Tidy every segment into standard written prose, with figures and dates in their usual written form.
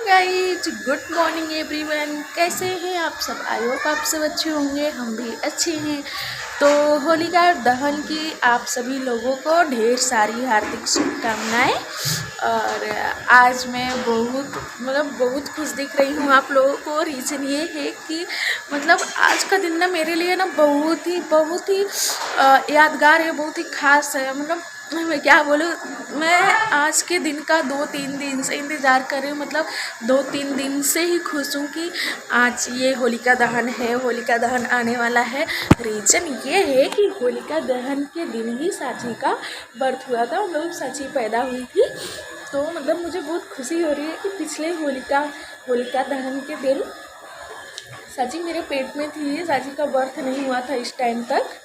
Guys, good morning everyone. कैसे हैं आप सब? आई होप आप सब अच्छे होंगे, हम भी अच्छे हैं। तो होलिका दहन की आप सभी लोगों को ढेर सारी हार्दिक शुभकामनाएं। और आज मैं बहुत खुश दिख रही हूँ आप लोगों को। रीज़न ये है कि आज का दिन ना मेरे लिए ना बहुत ही यादगार है, बहुत ही ख़ास है। मैं क्या बोलूँ, मैं आज के दिन का 2-3 दिन से इंतज़ार कर रही हूँ। 2-3 दिन से ही खुश हूँ कि आज ये होलिका दहन है, होलिका दहन आने वाला है। रीज़न ये है कि होलिका दहन के दिन ही साची का बर्थ हुआ था, साची पैदा हुई थी। तो मुझे बहुत खुशी हो रही है कि पिछले होलिका दहन के दिन साची मेरे पेट में थी। साची का बर्थ नहीं हुआ था इस टाइम तक।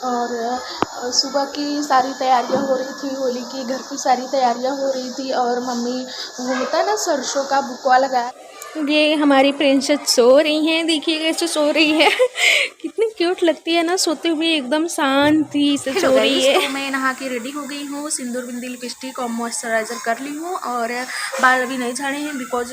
और सुबह की सारी तैयारियां हो रही थी, होली की घर की सारी तैयारियां हो रही थी। और मम्मी, वो होता है ना सरसों का बुकवा लगाया। ये हमारी प्रिंसेस सो रही हैं, देखिए कैसे सो रही है। कितनी क्यूट लगती है ना, सोते हुए एकदम शांति से सो रही है। तो मैं नहा के रेडी हो गई हूँ, सिंदूर बिंदी लिपस्टिक और मॉइस्चराइज़र कर ली हूँ। और बाल अभी नहीं झाड़े हैं बिकॉज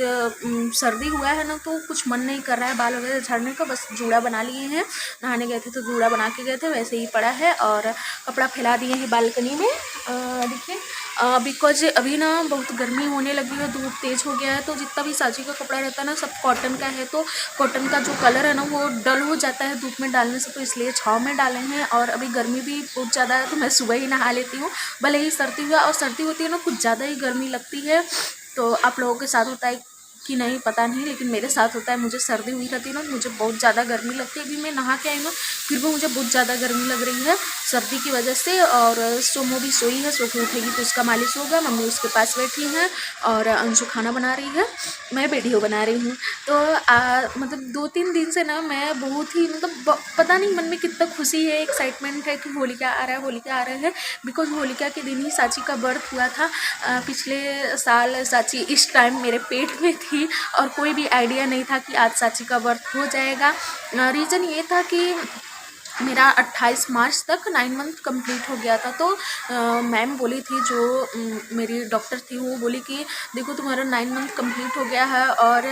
सर्दी हुआ है ना, तो कुछ मन नहीं कर रहा है बाल वगैरह झाड़ने का। बस जूड़ा बना लिए हैं, नहाने गए थे तो जूड़ा बना के गए थे, वैसे ही पड़ा है। और कपड़ा फैला दिए हैं बालकनी में, देखिए। बिकॉज अभी ना बहुत गर्मी होने लगी है, धूप तेज़ हो गया है। तो जितना भी साजी का कपड़ा रहता है ना, सब कॉटन का है। तो कॉटन का जो कलर है ना, वो डल हो जाता है धूप में डालने से, तो इसलिए छाँव में डाले हैं। और अभी गर्मी भी बहुत ज़्यादा है, तो मैं सुबह ही नहा लेती हूँ, भले ही सर्दी हुआ। और सर्दी होती है ना, कुछ ज़्यादा ही गर्मी लगती है। तो आप लोगों के साथ होता है कि नहीं पता नहीं, लेकिन मेरे साथ होता है। मुझे सर्दी हुई रहती है ना, मुझे बहुत ज़्यादा गर्मी लगती है। अभी मैं नहा के आई हूँ, फिर भी मुझे बहुत ज़्यादा गर्मी लग रही है सर्दी की वजह से। और सोमो भी सोई है, सो के उठेगी तो उसका मालिश होगा। मम्मी उसके पास बैठी हैं और अंशु खाना बना रही है, मैं वीडियो बना रही हूँ। तो 2-3 दिन से ना मैं बहुत ही पता नहीं मन में कितना खुशी है, एक्साइटमेंट है कि होलिका आ रहा है, होलिका आ रहा है। बिकॉज होलिका के दिन ही साची का बर्थ हुआ था। पिछले साल साची इस टाइम मेरे पेट में थी और कोई भी आइडिया नहीं था कि आज साची का बर्थ हो जाएगा। रीज़न ये था कि मेरा 28 मार्च तक 9 मंथ कंप्लीट हो गया था। तो मैम बोली थी, जो मेरी डॉक्टर थी, वो बोली कि देखो तुम्हारा 9 मंथ कंप्लीट हो गया है और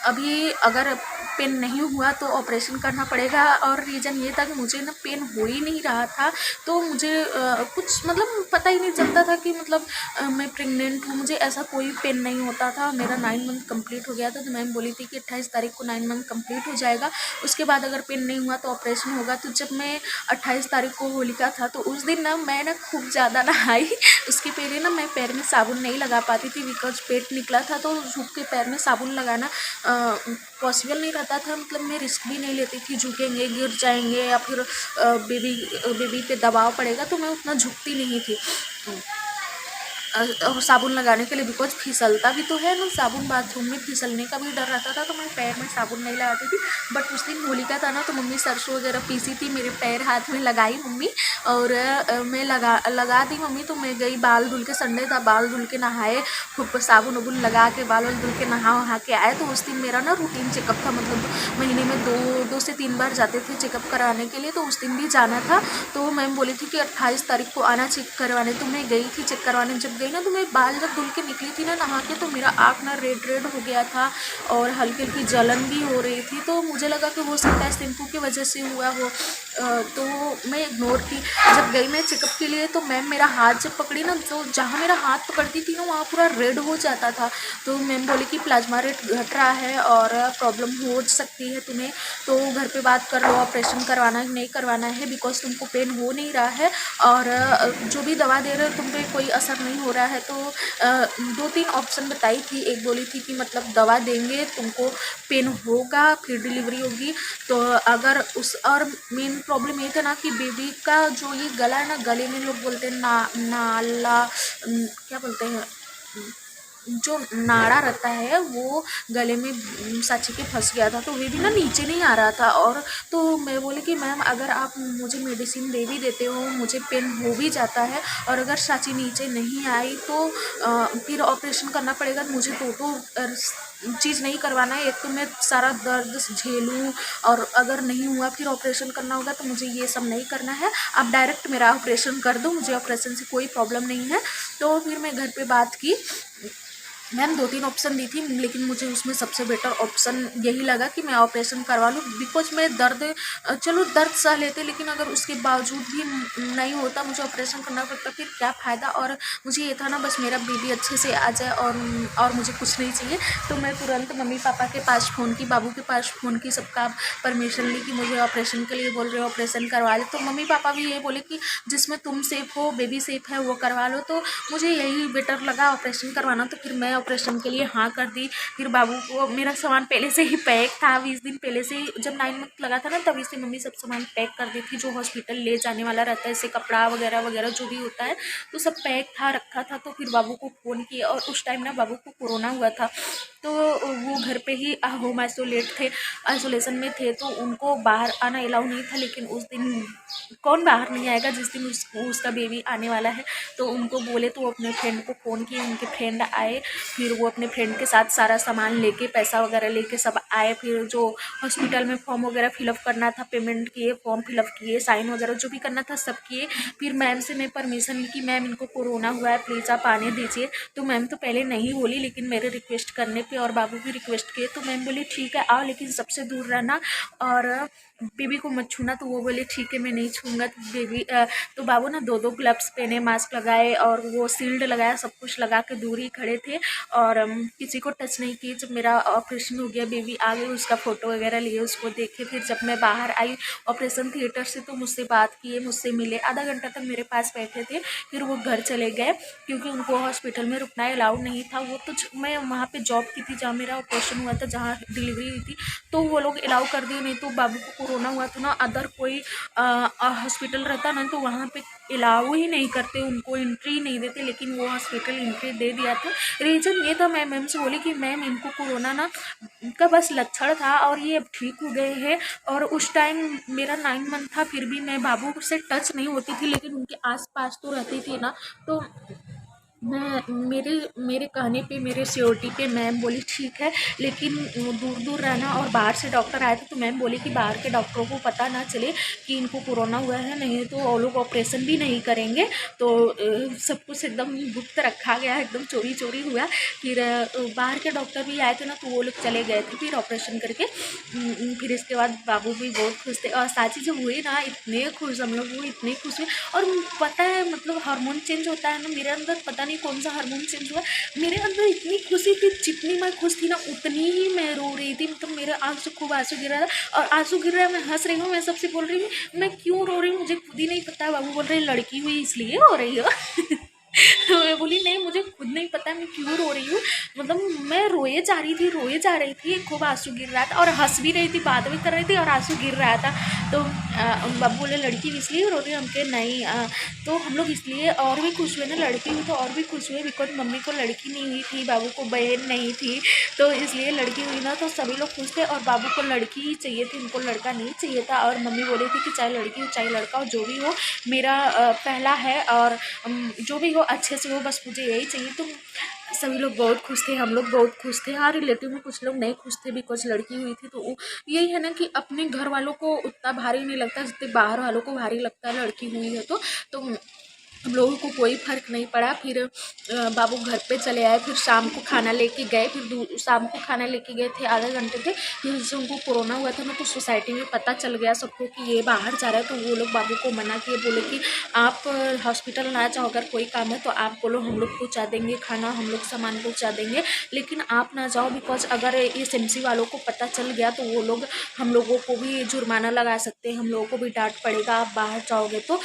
अभी अगर पेन नहीं हुआ तो ऑपरेशन करना पड़ेगा। और रीज़न ये था कि मुझे ना पेन हो ही नहीं रहा था, तो मुझे कुछ पता ही नहीं चलता था कि मैं प्रेग्नेंट हूँ। मुझे ऐसा कोई पेन नहीं होता था। मेरा 9 मंथ कंप्लीट हो गया था, तो मैम बोली थी कि 28 तारीख को 9 मंथ कंप्लीट हो जाएगा, उसके बाद अगर पेन नहीं हुआ तो ऑपरेशन होगा। तो जब मैं 28 तारीख को होलिका था, तो उस दिन ना मैं खूब ज़्यादा नहाई। उसके पहले ना मैं पैर में साबुन नहीं लगा पाती थी, बिकॉज पेट निकला था, तो झुक के पैर में साबुन लगाना पॉसिबल नहीं रहता था। मैं रिस्क भी नहीं लेती थी, झुकेंगे गिर जाएंगे या फिर बेबी पे दबाव पड़ेगा, तो मैं उतना झुकती नहीं थी साबुन लगाने के लिए। बिकॉज फिसलता भी तो है ना साबुन, बाथरूम में फिसलने का भी डर रहता था, तो मैं पैर में साबुन नहीं लगाती थी। बट उस दिन होलिका था ना, तो मम्मी सरसों वगैरह पीसी थी, मेरे पैर हाथ में लगाई मम्मी। और मैं लगा दी मम्मी। तो मैं गई, बाल धुल के, संडे था, बाल धुल के नहाए, खूब साबुन उबुन लगा के बाल धुल के नहा के आए। तो उस दिन मेरा ना रूटीन चेकअप था, महीने में 2 से 3 बार जाते थे चेकअप कराने के लिए। तो उस दिन भी जाना था। तो मैम बोली थी कि 28 तारीख को आना चेक करवाने। तो मैं गई थी चेक करवाने। जब गई ना, तो मैं बाल जब धुल के निकली थी ना नहा के, तो मेरा आँख ना रेड हो गया था और हल्की हल्की जलन भी हो रही थी। तो मुझे लगा कि हो सकता है शैम्पू की वजह से हुआ हो। तो मैं इग्नोर की। जब गई मैं चेकअप के लिए, तो मैम मेरा हाथ जब पकड़ी ना, तो जहाँ मेरा हाथ पकड़ती थी ना, वहाँ पूरा रेड हो जाता था। तो मैम बोली कि प्लाज्मा रेट घट रहा है और प्रॉब्लम हो सकती है तुम्हें, तो घर पे बात कर लो, ऑपरेशन करवाना है नहीं करवाना है, बिकॉज तुमको पेन हो नहीं रहा है और जो भी दवा दे रहे हो तुम पे कोई असर नहीं हो रहा है। तो 2-3 ऑप्शन बताई थी। एक बोली थी कि दवा देंगे, तुमको पेन होगा, फिर डिलीवरी होगी। तो अगर और मेन प्रॉब्लम ये था ना कि बेबी का जो ये गला है ना, गले में लोग बोलते हैं नाला, क्या बोलते हैं, जो नाड़ा रहता है वो गले में साची के फंस गया था, तो वे भी ना नीचे नहीं आ रहा था। और तो मैं बोली कि मैम अगर आप मुझे मेडिसिन दे भी देते हो, मुझे पेन हो भी जाता है, और अगर साची नीचे नहीं आई तो फिर ऑपरेशन करना पड़ेगा। मुझे तो चीज़ नहीं करवाना है। एक तो मैं सारा दर्द झेलूँ, और अगर नहीं हुआ फिर ऑपरेशन करना होगा, तो मुझे ये सब नहीं करना है। आप डायरेक्ट मेरा ऑपरेशन कर दो, मुझे ऑपरेशन से कोई प्रॉब्लम नहीं है। तो फिर मैं घर पे बात की मैम 2-3 ऑप्शन दी थी, लेकिन मुझे उसमें सबसे बेटर ऑप्शन यही लगा कि मैं ऑपरेशन करवा लूँ, बिकॉज मैं दर्द चलो दर्द सह लेते, लेकिन अगर उसके बावजूद भी नहीं होता, मुझे ऑपरेशन करना पड़ता, फिर क्या फ़ायदा। और मुझे ये था ना, बस मेरा बेबी अच्छे से आ जाए और मुझे कुछ नहीं चाहिए। तो मैं तुरंत मम्मी पापा के पास फ़ोन की, बाबू के पास फ़ोन की, सबका परमिशन ली कि मुझे ऑपरेशन के लिए बोल रहे हो, ऑपरेशन करवा ले। तो मम्मी पापा भी ये बोले कि जिसमें तुम सेफ़ हो, बेबी सेफ़ है, वो करवा लो। तो मुझे यही बेटर लगा ऑपरेशन करवाना, तो फिर मैं ऑपरेशन के लिए हाँ कर दी। फिर बाबू को मेरा सामान पहले से ही पैक था, 20 दिन पहले से ही, जब 9 मंथ लगा था ना, तभी से मम्मी सब सामान पैक कर दी थी, जो हॉस्पिटल ले जाने वाला रहता है, जैसे कपड़ा वगैरह वगैरह जो भी होता है, तो सब पैक था, रखा था। तो फिर बाबू को फ़ोन किया, और उस टाइम ना बाबू को कोरोना हुआ था, तो वो घर पे ही होम आइसोलेट थे, आइसोलेशन में थे, तो उनको बाहर आना अलाउ नहीं था। लेकिन उस दिन कौन बाहर नहीं आएगा जिस दिन उसका बेबी आने वाला है। तो उनको बोले, तो वो अपने फ्रेंड को फ़ोन किए, उनके फ्रेंड आए, फिर वो अपने फ्रेंड के साथ सारा सामान लेके, पैसा वगैरह लेके सब आए। फिर जो हॉस्पिटल में फॉर्म वगैरह फिलअप करना था, पेमेंट किए, फॉर्म फिलअप किए, साइन वगैरह जो भी करना था सब किए। फिर मैम से मैं परमिशन ली कि मैम इनको कोरोना हुआ है, प्लीज़ आप आने दीजिए। तो मैम तो पहले नहीं बोली, लेकिन मेरे रिक्वेस्ट करने पे और बाबू भी रिक्वेस्ट किए, तो मैम बोली ठीक है आओ, लेकिन सबसे दूर रहना और बेबी को मत छूना। तो वो बोले ठीक है मैं नहीं छूँगा। तो तो बाबू ना 2-2 ग्लव्स पहने, मास्क लगाए, और वो शील्ड लगाया, सब कुछ लगा के दूर ही खड़े थे, और किसी को टच नहीं किए। जब मेरा ऑपरेशन हो गया, बेबी आ गई, उसका फ़ोटो वगैरह लिए, उसको देखे। फिर जब मैं बाहर आई ऑपरेशन थिएटर से, तो मुझसे बात किए, मुझसे मिले, आधा घंटा तक मेरे पास बैठे थे। फिर वो घर चले गए, क्योंकि उनको हॉस्पिटल में रुकना अलाउड नहीं था। वो तो मैं वहाँ पे जॉब की थी जहाँ मेरा ऑपरेशन हुआ था, जहाँ डिलीवरी हुई थी, तो वो लोग अलाउ कर दिए। नहीं तो बाबू को कोरोना हुआ था ना, अदर कोई हॉस्पिटल रहता ना, तो वहाँ पे अलाउ ही नहीं करते, उनको एंट्री नहीं देते, लेकिन वो हॉस्पिटल एंट्री दे दिया था। रीज़न ये था, मैं मैम से बोली कि मैम इनको कोरोना ना का बस लक्षण था, और ये अब ठीक हो गए हैं। और उस टाइम मेरा 9 मंथ था, फिर भी मैं बाबू से टच नहीं होती थी, लेकिन उनके आसपास तो रहती थी ना। तो मैं मेरे मेरे कहने पे, मेरे श्योरिटी पे मैम बोली ठीक है, लेकिन दूर दूर रहना। और बाहर से डॉक्टर आए थे, तो मैम बोली कि बाहर के डॉक्टरों को पता ना चले कि इनको कोरोना हुआ है, नहीं तो वो लोग ऑपरेशन भी नहीं करेंगे। तो सब कुछ एकदम गुप्त रखा गया, एकदम चोरी चोरी हुआ। फिर बाहर के डॉक्टर भी आए थे ना, तो वो लोग चले गए थे फिर ऑपरेशन करके। फिर इसके बाद बाबू भी बहुत खुश थे, और साची जब हुई ना, इतने खुश हम लोग, वो इतने खुश हुए। और पता है मतलब हार्मोन चेंज होता है ना, मेरे अंदर पता नहीं कौन सा हार्मोन चेंज हुआ, मेरे अंदर इतनी खुशी थी, जितनी मैं खुश थी ना, उतनी ही मैं रो रही थी। मतलब मेरे आँख से खूब आंसू गिर रहा था, और आंसू गिर रहा है, मैं हंस रही हूँ, मैं सबसे बोल रही हूँ मैं क्यों रो रही हूँ, मुझे खुद ही नहीं पता। बाबू बोल रहे लड़की हुई इसलिए हो रही हो। तो मैं बोली नहीं, मुझे खुद नहीं पता मैं क्यों रो रही हूँ। मतलब मैं रोए जा रही थी, रोए जा रही थी, खूब आंसू गिर रहा था, और हंस भी रही थी, बात भी कर रही थी, और आंसू गिर रहा था। तो बाबू बोले लड़की इसलिए रो रही, हम कहे नहीं। तो हम लोग इसलिए और भी खुश हुए ना, लड़की हुई तो और भी खुश हुए, बिकॉज मम्मी को लड़की नहीं हुई थी, बाबू को बहन नहीं थी, तो इसलिए लड़की हुई ना, तो सभी लोग खुश थे। और बाबू को लड़की ही चाहिए थी, उनको लड़का नहीं चाहिए था। और मम्मी बोली थी कि चाहे लड़की हो चाहे लड़का हो, जो भी हो मेरा पहला है, और जो भी हो अच्छे से हो, बस मुझे यही चाहिए। तो सभी लोग बहुत खुश थे, हम लोग बहुत खुश थे। हाँ, रिलेटिव में कुछ लोग नहीं खुश थे, बिकॉज लड़की हुई थी। तो यही है ना कि अपने घर वालों को उतना भारी नहीं लगता जितने बाहर वालों को भारी लगता है लड़की हुई है तो हम लोगों को कोई फ़र्क नहीं पड़ा। फिर बाबू घर पे चले आए, फिर शाम को खाना लेके गए, फिर शाम को खाना लेके गए थे, आधे घंटे थे। फिर जैसे उनको कोरोना हुआ था ना, तो सोसाइटी में पता चल गया सबको कि ये बाहर जा रहा है। तो वो लोग बाबू को मना किए, बोले कि आप हॉस्पिटल ना जाओ, अगर कोई काम है तो आप बोलो, हम लोग पहुँचा देंगे खाना, हम लोग सामान पहुँचा देंगे, लेकिन आप ना जाओ। बिकॉज अगर इस एमसी वालों को पता चल गया तो वो लोग हम लोगों को भी जुर्माना लगा सकते हैं, हम लोगों को भी डांट पड़ेगा आप बाहर जाओगे तो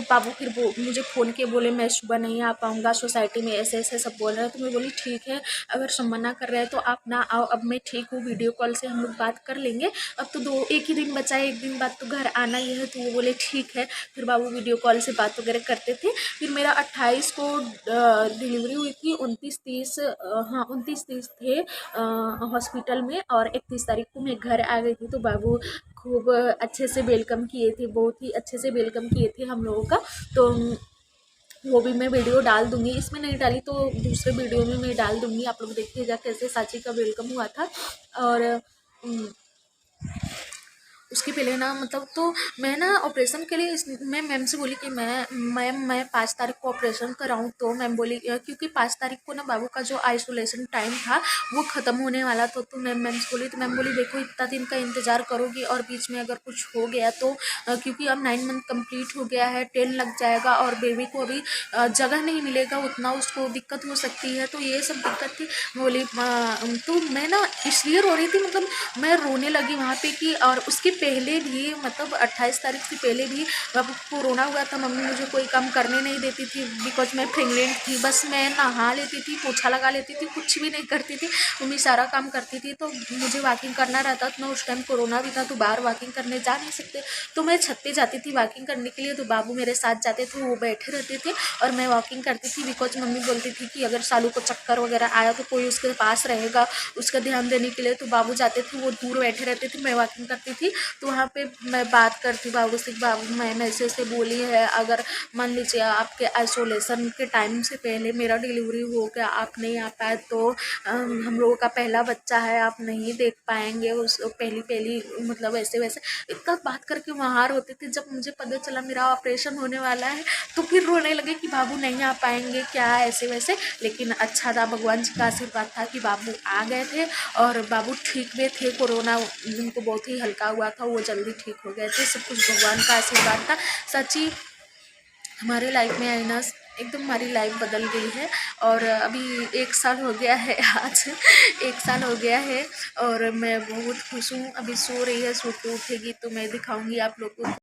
बाबू फिर मुझे फ़ोन किए, बोले मैं सुबह नहीं आ पाऊँगा, सोसाइटी में ऐसे ऐसे सब बोल रहे हैं। तो मैं बोली ठीक है, अगर सब मना कर रहे हैं तो आप ना आओ, अब मैं ठीक हूँ, वीडियो कॉल से हम लोग बात कर लेंगे। अब तो एक ही दिन बचा है, एक दिन बाद तो घर आना ही है। तो वो बोले ठीक है। फिर बाबू वीडियो कॉल से बात वगैरह करते थे। फिर मेरा 28 को डिलीवरी हुई थी, 29-30 हाँ 29-30 थे हॉस्पिटल में, और 31 तारीख को मैं घर आ गई थी। तो बाबू खूब अच्छे से वेलकम किए थे, बहुत ही अच्छे से वेलकम किए थे हम लोगों का। तो वो भी मैं वीडियो डाल दूँगी, इसमें नहीं डाली तो दूसरे वीडियो में मैं डाल दूँगी, आप लोग देखिएगा कैसे साची का वेलकम हुआ था। और उसके पहले ना मतलब तो मैं ना ऑपरेशन के लिए मैं मैम से बोली कि मैं 5 तारीख को ऑपरेशन कराऊं, तो मैम बोली क्योंकि 5 तारीख को ना बाबू का जो आइसोलेशन टाइम था वो ख़त्म होने वाला था। तो मैम से बोली, तो मैम बोली देखो इतना दिन का इंतज़ार करोगी और बीच में अगर कुछ हो गया तो क्योंकि अब 9 मंथ कंप्लीट हो गया है, 10 लग जाएगा और बेबी को अभी जगह नहीं मिलेगा उतना, उसको दिक्कत हो सकती है। तो ये सब दिक्कत थी। बोली तो मैं ना इसलिए रो रही थी, मतलब मैं रोने लगी वहाँ पे कि और उसके पहले भी मतलब 28 तारीख से पहले भी जब कोरोना हुआ था मम्मी मुझे कोई काम करने नहीं देती थी, बिकॉज मैं प्रेग्नेंट थी। बस मैं नहा लेती थी, पोछा लगा लेती थी, कुछ भी नहीं करती थी, मम्मी सारा काम करती थी। तो मुझे वॉकिंग करना रहता था, उस टाइम कोरोना भी था तो बाहर वॉकिंग करने जा नहीं सकते, तो मैं छत पे जाती थी वॉकिंग करने के लिए। तो बाबू मेरे साथ जाते थे, वो बैठे रहते थे और मैं वॉकिंग करती थी, बिकॉज मम्मी बोलती थी कि अगर सालू को चक्कर वगैरह आया तो कोई उसके पास रहेगा उसका ध्यान देने के लिए। तो बाबू जाते थे, वो दूर बैठे रहते थे, मैं वॉकिंग करती थी। तो वहाँ पे मैं बात करती बाबू से, बाबू मैंने ऐसे बोली है, अगर मान लीजिए आपके आइसोलेशन के टाइम से पहले मेरा डिलीवरी हो गया, आप नहीं आ पाए तो हम लोगों का पहला बच्चा है, आप नहीं देख पाएंगे उस पहली मतलब ऐसे वैसे इतना बात करके वहाँ रोते थे। जब मुझे पता चला मेरा ऑपरेशन होने वाला है तो फिर रोने लगे कि बाबू नहीं आ पाएंगे क्या ऐसे वैसे। लेकिन अच्छा था, भगवान जी का आशीर्वाद था कि बाबू आ गए थे और बाबू ठीक भी थे। कोरोना उनको बहुत ही हल्का हुआ था, वो जल्दी ठीक हो गए थे। सब कुछ भगवान का आशीर्वाद था। सच्ची हमारे लाइफ में आई ना एकदम हमारी लाइफ बदल गई है। और अभी 1 साल हो गया है, आज 1 साल हो गया है और मैं बहुत खुश हूँ। अभी सो रही है, सो के उठेगी तो मैं दिखाऊंगी आप लोगों को।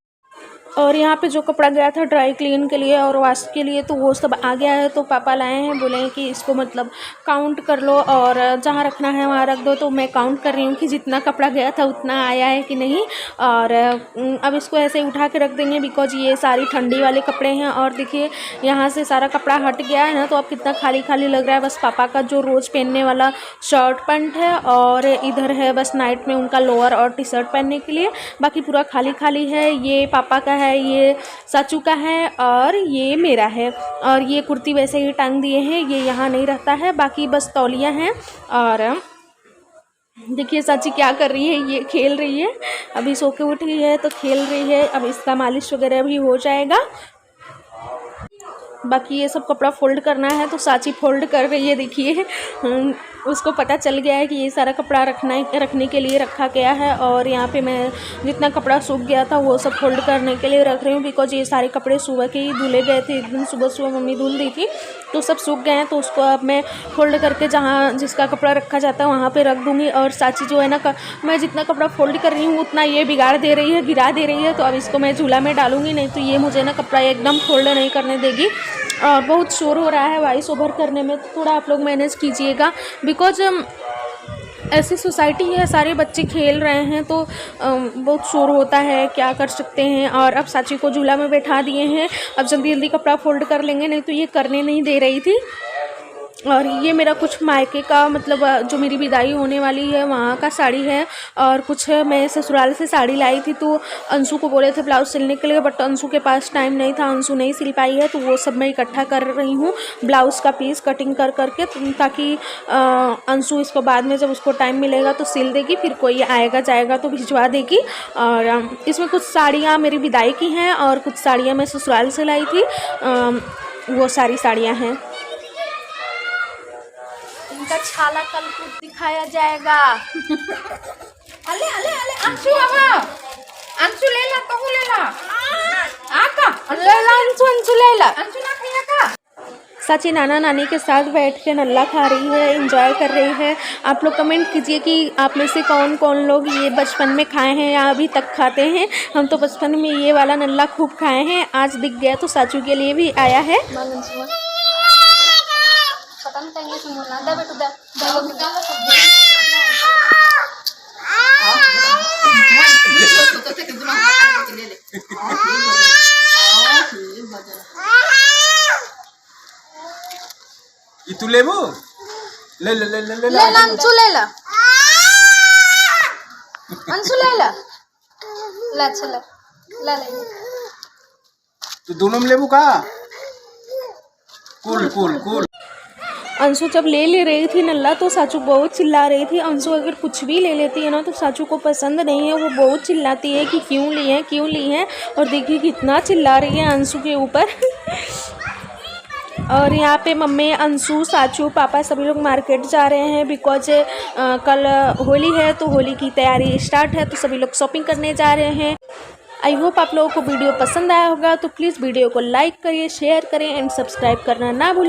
और यहाँ पे जो कपड़ा गया था ड्राई क्लीन के लिए और वॉश के लिए तो वो सब आ गया है। तो पापा लाए हैं, बोले हैं कि इसको मतलब काउंट कर लो और जहाँ रखना है वहाँ रख दो। तो मैं काउंट कर रही हूँ कि जितना कपड़ा गया था उतना आया है कि नहीं। और अब इसको ऐसे उठा के रख देंगे, बिकॉज ये सारी ठंडी वाले कपड़े हैं। और देखिए यहाँ से सारा कपड़ा हट गया है ना, तो अब कितना खाली खाली लग रहा है। बस पापा का जो रोज़ पहनने वाला शर्ट पैंट है और इधर है बस नाइट में उनका लोअर और टी शर्ट पहनने के लिए, बाकी पूरा खाली खाली है। ये पापा का है, ये साचू का है और ये मेरा है। और ये कुर्ती वैसे ही टांग दिए हैं, ये यहाँ नहीं रहता है। बाकी बस तौलिया हैं। और देखिए चाची क्या कर रही है, ये खेल रही है, अभी सो के उठी है तो खेल रही है। अब इसका मालिश वगैरह भी हो जाएगा। बाकी ये सब कपड़ा फोल्ड करना है तो साची फोल्ड कर रही है। देखिए उसको पता चल गया है कि ये सारा कपड़ा रखने के लिए रखा गया है। और यहाँ पे मैं जितना कपड़ा सूख गया था वो सब फोल्ड करने के लिए रख रही हूँ, बिकॉज ये सारे कपड़े सुबह के ही धुले गए थे। एक दिन सुबह मम्मी धुल दी थी तो सब सूख गए हैं। तो उसको अब मैं फोल्ड करके जहाँ जिसका कपड़ा रखा जाता है वहाँ पे रख दूँगी। और साची जो है ना मैं जितना कपड़ा फोल्ड कर रही हूँ उतना ये बिगाड़ दे रही है, गिरा दे रही है। तो अब इसको मैं झूला में डालूँगी, नहीं तो ये मुझे ना कपड़ा एकदम फोल्ड नहीं करने देगी। और बहुत शोर हो रहा है वॉइस ओवर करने में, तो थोड़ा आप लोग मैनेज कीजिएगा, बिकॉज ऐसी सोसाइटी है, सारे बच्चे खेल रहे हैं तो बहुत शोर होता है, क्या कर सकते हैं। और अब साची को झूला में बैठा दिए हैं, अब जल्दी जल्दी कपड़ा फोल्ड कर लेंगे, नहीं तो ये करने नहीं दे रही थी। और ये मेरा कुछ मायके का मतलब जो मेरी विदाई होने वाली है वहाँ का साड़ी है। और कुछ मैं ससुराल से साड़ी लाई थी, तो अंशु को बोले थे ब्लाउज सिलने के लिए, बट अंशु के पास टाइम नहीं था, अंशु नहीं सिल पाई है। तो वो सब मैं इकट्ठा कर रही हूँ, ब्लाउज़ का पीस कटिंग कर करके, ताकि अंशु इसको बाद में जब उसको टाइम मिलेगा तो सिल देगी, फिर कोई आएगा जाएगा तो भिजवा देगी। और इसमें कुछ साड़ियाँ मेरी विदाई की हैं और कुछ साड़ियाँ मैं ससुराल से लाई थी, वो सारी साड़ियाँ हैं। इनका छाला कल को दिखाया जाएगा। अले अले अले अंशु बाबा, अंशु ले ला, तो ले ला आका, ले ला अंशु ले ला, अंशु ना खाया का। साची नाना नानी के साथ बैठ के नल्ला खा रही है, एंजॉय कर रही है। आप लोग कमेंट कीजिए कि आप में से कौन कौन लोग ये बचपन में खाए हैं या अभी तक खाते हैं। हम तो बचपन में ये वाला नल्ला खूब खाए हैं, आज दिख गया तो साचू के लिए भी आया है। itu lebu le अंशु ले ला, अंशु ले ला, ला चला ला ले। तो दोनों में लेबू का कुल कुल कुल अंशु जब ले रही थी नल्ला तो साचू बहुत चिल्ला रही थी। अंशु अगर कुछ भी ले लेती है ना तो साचू को पसंद नहीं है, वो बहुत चिल्लाती है कि क्यों ली है। और देखिए कितना चिल्ला रही है अंशु के ऊपर। और यहाँ पे मम्मी, अंशु, साचू, पापा सभी लोग मार्केट जा रहे हैं बिकॉज कल होली है तो होली की तैयारी स्टार्ट है, तो सभी लोग शॉपिंग करने जा रहे हैं। आई होप आप लोगों को वीडियो पसंद आया होगा, तो प्लीज़ वीडियो को लाइक करिए, शेयर करें एंड सब्सक्राइब करना ना भूलें।